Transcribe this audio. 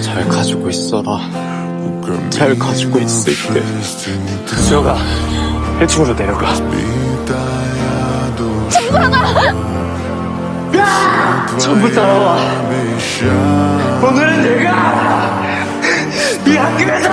잘 가지고 있어라. 잘 가지고 있을게. 수혁아, 1층으로 내려가. 전부 따라와. 오늘은 내가 이 학교에서